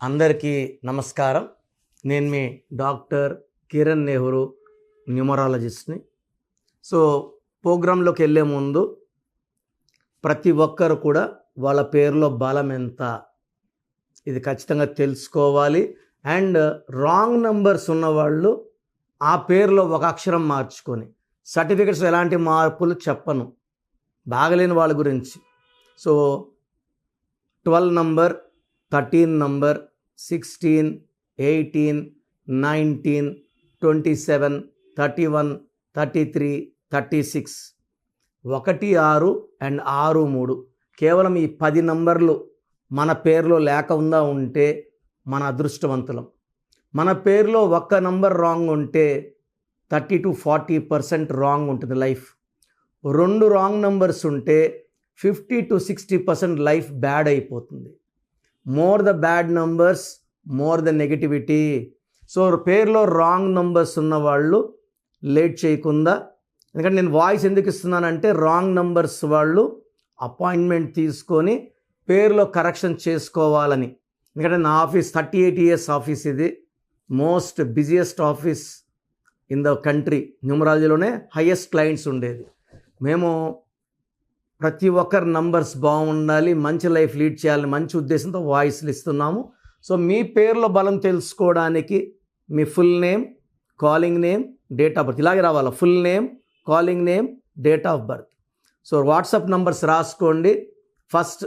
అందరికీ నమస్కారం. నేను మీ డాక్టర్ కిరణ్ నెహ్రూ, న్యూమరాలజిస్ట్ని. సో ప్రోగ్రాంలోకి వెళ్ళే ముందు ప్రతి ఒక్కరు కూడా వాళ్ళ పేరులో బలం ఎంత ఇది ఖచ్చితంగా తెలుసుకోవాలి. అండ్ రాంగ్ నంబర్స్ ఉన్నవాళ్ళు ఆ పేరులో ఒక అక్షరం మార్చుకొని, సర్టిఫికెట్స్ ఎలాంటి మార్పులు చెప్పను బాగలేని వాళ్ళ గురించి. సో 12 నంబర్, 13 నంబర్, 16, 18, 19, 27, 31, 33, 36, 1, 6 అండ్ 6, 3 కేవలం ఈ 10 నంబర్లు మన పేరులో లేకుండా ఉంటే మన అదృష్టవంతులం. మన పేరులో ఒక్క నంబర్ రాంగ్ ఉంటే 30 to 40% రాంగ్ ఉంటుంది లైఫ్. 2 రాంగ్ నంబర్స్ ఉంటే 50 to 60% లైఫ్ బ్యాడ్ అయిపోతుంది. More the bad numbers, more the negativity. So పేరులో రాంగ్ నంబర్స్ ఉన్నవాళ్ళు లేట్ చేయకుండా, ఎందుకంటే నేను వాయిస్ ఎందుకు ఇస్తున్నానంటే రాంగ్ నంబర్స్ వాళ్ళు అపాయింట్మెంట్ తీసుకొని పేరులో కరెక్షన్ చేసుకోవాలని. ఎందుకంటే నా ఆఫీస్ 38 years ఆఫీస్, ఇది most busiest office in the country. న్యూమరాలజీలోనే హైయెస్ట్ క్లయింట్స్ ఉండేది. మేము ప్రతి ఒక్కరి నంబర్స్ బాగుండాలి, మంచి లైఫ్ లీడ్ చేయాలని మంచి ఉద్దేశంతో వాయిస్లు ఇస్తున్నాము. సో మీ పేర్లో బలం తెలుసుకోవడానికి మీ full name, calling name, date of birth ఇలాగే రావాలి. Full name, calling name, date of birth. So WhatsApp numbers రాసుకోండి. ఫస్ట్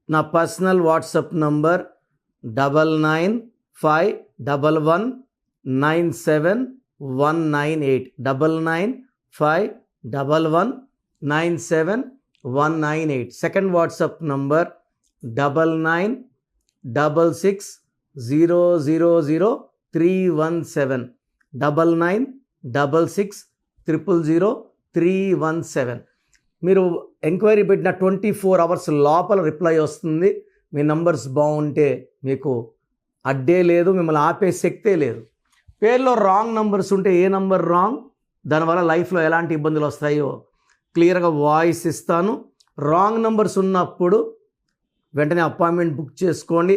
నా personal WhatsApp number 9951197198 9951197198. Second WhatsApp number 9966000317 9966000317. మీరు ఎంక్వైరీ పెట్టిన 24 hours లోపల రిప్లై వస్తుంది. మీ నంబర్స్ బాగుంటే మీకు అడ్డే లేదు, మిమ్మల్ని ఆపే శక్తే లేదు. పేర్లో రాంగ్ నంబర్స్ ఉంటే ఏ నంబర్ రాంగ్, దానివల్ల లైఫ్లో ఎలాంటి ఇబ్బందులు వస్తాయో క్లియర్గా వాయిస్ ఇస్తాను. రాంగ్ నంబర్స్ ఉన్నప్పుడు వెంటనే అపాయింట్మెంట్ బుక్ చేసుకోండి.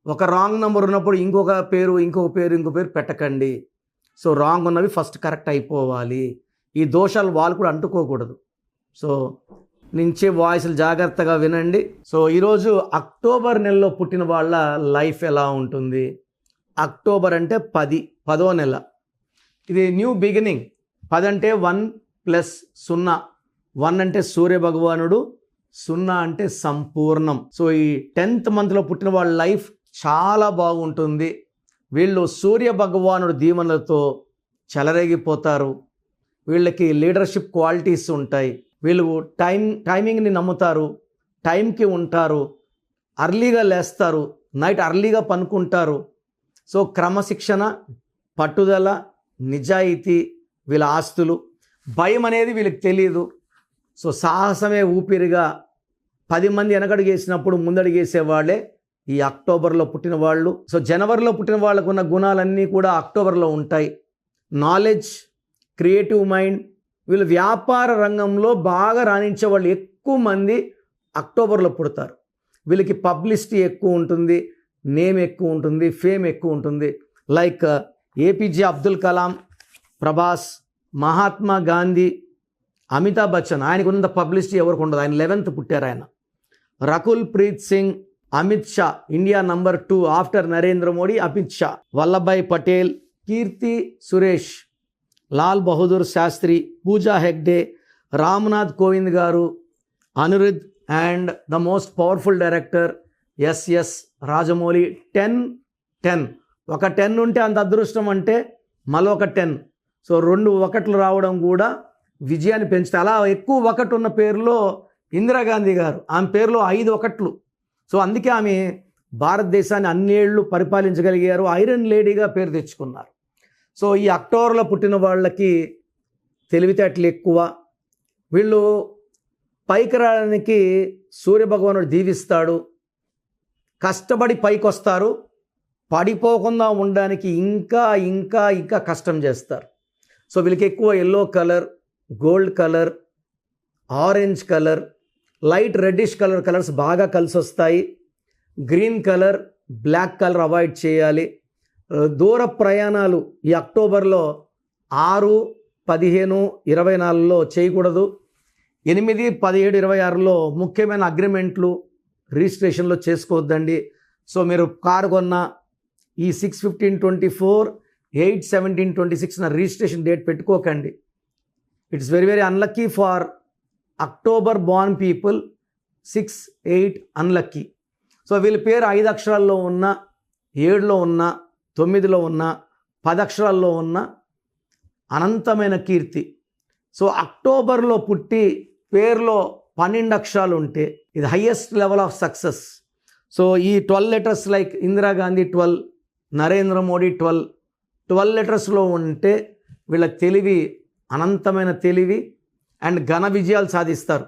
ఒక రాంగ్ నెంబర్ ఉన్నప్పుడు ఇంకొక పేరు పెట్టకండి. సో రాంగ్ ఉన్నవి ఫస్ట్ కరెక్ట్ అయిపోవాలి. ఈ దోషాలు వాళ్ళు కూడా అంటుకోకూడదు. సో నుంచే వాయిస్లు జాగ్రత్తగా వినండి. సో ఈరోజు అక్టోబర్ నెలలో పుట్టిన వాళ్ళ లైఫ్ ఎలా ఉంటుంది. అక్టోబర్ అంటే 10వ నెల. ఇది న్యూ బిగినింగ్. 10 అంటే 1 + 0. 1 అంటే సూర్య భగవానుడు, 0 అంటే సంపూర్ణం. సో ఈ 10th మంత్లో పుట్టిన వాళ్ళ లైఫ్ చాలా బాగుంటుంది. వీళ్ళు సూర్య భగవానుడు దీవెనలతో చెలరేగిపోతారు. వీళ్ళకి లీడర్షిప్ క్వాలిటీస్ ఉంటాయి. వీళ్ళు టైమింగ్ని నమ్ముతారు, టైంకి ఉంటారు, అర్లీగా లేస్తారు, నైట్ అర్లీగా పనుకుంటారు. సో క్రమశిక్షణ, పట్టుదల, నిజాయితీ వీళ్ళ ఆస్తులు. భయం అనేది వీళ్ళకి తెలియదు. సో సాహసమే ఊపిరిగా 10 మంది వెనకడుగేసినప్పుడు ముందడుగేసేవాళ్ళే ఈ అక్టోబర్లో పుట్టిన వాళ్ళు. సో జనవరిలో పుట్టిన వాళ్ళకు ఉన్న గుణాలన్నీ కూడా అక్టోబర్లో ఉంటాయి. Knowledge, creative mind. వీళ్ళు వ్యాపార రంగంలో బాగా రాణించే వాళ్ళు ఎక్కువ మంది అక్టోబర్లో పుడతారు. వీళ్ళకి పబ్లిసిటీ ఎక్కువ ఉంటుంది, నేమ్ ఎక్కువ ఉంటుంది, ఫేమ్ ఎక్కువ ఉంటుంది. Like APJ Abdul Kalam, Prabhas, Mahatma Gandhi, Amitabh Bachchan. ఆయనకున్నంత పబ్లిసిటీ ఎవరికి ఉండదు. ఆయన 11th పుట్టారు ఆయన. Rakul Preet Singh, Amit Shah, India number 2 after Narendra Modi, Amit Shah, Vallabhbhai Patel, Keerthy Suresh, Lal Bahadur Shastri, Pooja Hegde, Ramnath Kovind గారు, Anirudh and the most powerful director S Rajamouli. 10 ఒక 10 ఉంటే అంత అదృష్టం అంటే మరొక 10. సో 2 1 రావడం కూడా విజయాన్ని పెంచుతాయి. అలా ఎక్కువ 1 ఉన్న పేరులో ఇందిరాగాంధీ గారు, ఆమె పేరులో 5 1. సో అందుకే ఆమె భారతదేశాన్ని అన్నేళ్ళు పరిపాలించగలిగారు. ఐరన్ లేడీగా పేరు తెచ్చుకున్నారు. సో ఈ అక్టోబర్లో పుట్టిన వాళ్ళకి తెలివితేటలు ఎక్కువ. వీళ్ళు పైకి రావడానికి సూర్యభగవానుడు దీవిస్తాడు. కష్టపడి పైకి వస్తారు. పడిపోకుండా ఉండడానికి ఇంకా ఇంకా ఇంకా కష్టం చేస్తారు. సో వీళ్ళకి ఎక్కువ yellow colour, gold colour, orange colour, light reddish colours బాగా కలిసి వస్తాయి. Green colour, black colour avoid చేయాలి. దూర ప్రయాణాలు ఈ అక్టోబర్లో 6, 15, 24లో చేయకూడదు. 8, 17, 26లో ముఖ్యమైన అగ్రిమెంట్లు రిజిస్ట్రేషన్లో చేసుకోవద్దండి. సో మీరు కారు కొన్న ఈ 6/15/24, 8/17/26 రిజిస్ట్రేషన్ డేట్ పెట్టుకోకండి. It's very very unlucky for October born people. 6, 8 unlucky. So వీళ్ళ పేరు 5 అక్షరాల్లో ఉన్న, 7లో ఉన్న, 9లో ఉన్న, 10 అక్షరాల్లో ఉన్న అనంతమైన కీర్తి. సో అక్టోబర్లో పుట్టి పేరులో 12 అక్షరాలు ఉంటే ఇది highest level of success. So ఈ 12 లెటర్స్ లైక్ ఇందిరాగాంధీ 12, నరేంద్ర మోడీ 12 లెటర్స్లో ఉంటే వీళ్ళ తెలివి అనంతమైన తెలివి అండ్ ఘన విజయాలు సాధిస్తారు.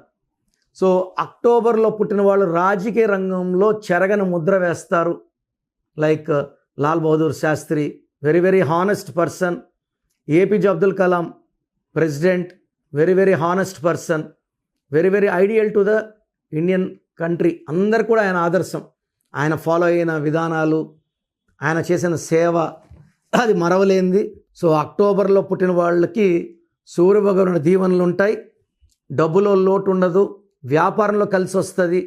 సో అక్టోబర్లో పుట్టిన వాళ్ళు రాజకీయ రంగంలో చెరగని ముద్ర వేస్తారు. Like Lal Bahadur Shastri, very very honest person. APJ Abdul Kalam president, very very honest person, very very ideal to the Indian country. అందరు కూడా ఆయన ఆదర్శం. ఆయన ఫాలో అయిన విధానాలు, ఆయన చేసిన సేవ అది మరవలేనిది. సో అక్టోబర్లో పుట్టిన వాళ్ళకి సూర్యభగవానుడి దీవెనలు ఉంటాయి. డబ్బులో లోటు ఉండదు, వ్యాపారంలో కలిసి వస్తుంది.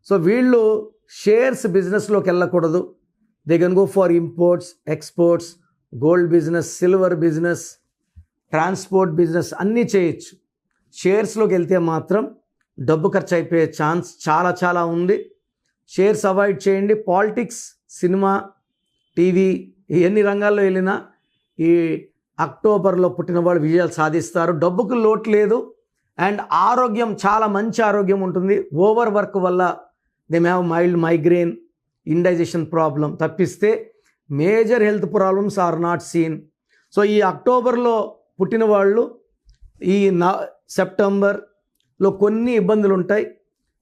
సో వీళ్ళు షేర్స్ బిజినెస్లోకి వెళ్ళకూడదు. They can go for imports, exports, gold business, silver business, transport business అన్నీ చేయొచ్చు. షేర్స్లోకి వెళ్తే మాత్రం డబ్బు ఖర్చు అయిపోయే ఛాన్స్ చాలా చాలా ఉంది. షేర్స్ అవాయిడ్ చేయండి. పాలిటిక్స్, సినిమా, టీవీ ఎన్ని రంగాల్లో వెళ్ళినా ఈ అక్టోబర్లో పుట్టిన వాళ్ళు విజయాలు సాధిస్తారు. డబ్బుకు లోటు లేదు అండ్ ఆరోగ్యం చాలా మంచి ఆరోగ్యం ఉంటుంది. ఓవర్ వర్క్ వల్ల they may have mild migraine, indigestion problem తప్పిస్తే major health problems are not seen. So ఈ అక్టోబర్లో పుట్టిన వాళ్ళు ఈ సెప్టెంబర్లో కొన్ని ఇబ్బందులు ఉంటాయి.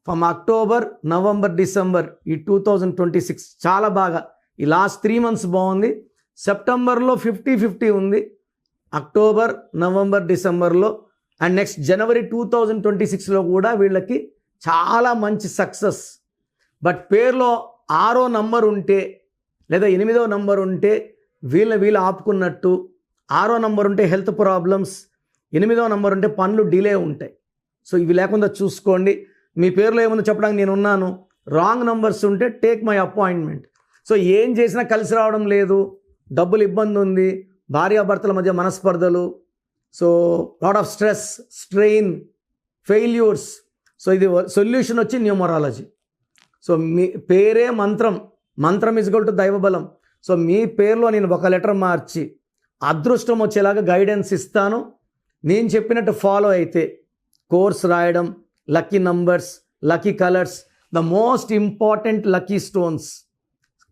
ఫ్రమ్ అక్టోబర్, నవంబర్, డిసెంబర్ ఈ 2026 చాలా బాగా, ఈ లాస్ట్ 3 months బాగుంది. సెప్టెంబర్లో 50-50 ఉంది. అక్టోబర్, నవంబర్, డిసెంబర్లో అండ్ నెక్స్ట్ జనవరి 2026లో కూడా వీళ్ళకి చాలా మంచి సక్సెస్. బట్ పేరులో 6వ నంబర్ ఉంటే లేదా 8వ నంబర్ ఉంటే వీళ్ళు ఆపుకున్నట్టు. 6వ నంబర్ ఉంటే హెల్త్ ప్రాబ్లమ్స్, 8వ నంబర్ ఉంటే పనులు డిలే ఉంటాయి. సో ఇవి లేకుండా చూసుకోండి. మీ పేరులో ఏముందో చెప్పడానికి నేను ఉన్నాను. రాంగ్ నంబర్స్ ఉంటే టేక్ మై అపాయింట్మెంట్. సో ఏం చేసినా కలిసి రావడం లేదు, డబ్బులు ఇబ్బంది ఉంది, భార్యాభర్తల మధ్య మనస్పర్ధలు, so lot of stress, strain, failures. So ఇది సొల్యూషన్ వచ్చి న్యూమరాలజీ. సో మీ పేరే మంత్రం, మంత్రం ఇస్ ఈక్వల్ టు దైవబలం. సో మీ పేరులో నేను ఒక లెటర్ మార్చి అదృష్టం వచ్చేలాగా గైడెన్స్ ఇస్తాను. నేను చెప్పినట్టు ఫాలో అయితే కోర్స్ రాయడం, lucky numbers, lucky colours, the most important lucky stones,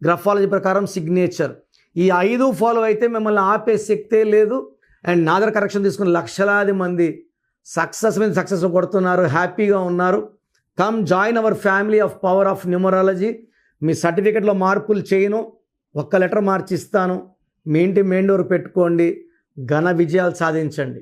graphology ప్రకారం సిగ్నేచర్, ఈ 5 ఫాలో అయితే మిమ్మల్ని ఆపే శక్తే లేదు. అండ్ నాదర్ కరెక్షన్ తీసుకుని లక్షలాది మంది సక్సెస్ మీద సక్సెస్ కొడుతున్నారు, హ్యాపీగా ఉన్నారు. Come join our family of power of numerology. మీ సర్టిఫికెట్లో మార్పులు చేయను, ఒక్క లెటర్ మార్చి ఇస్తాను. మీ ఇంటి మెయిన్ డోర్ పెట్టుకోండి, ఘన విజయాలు సాధించండి.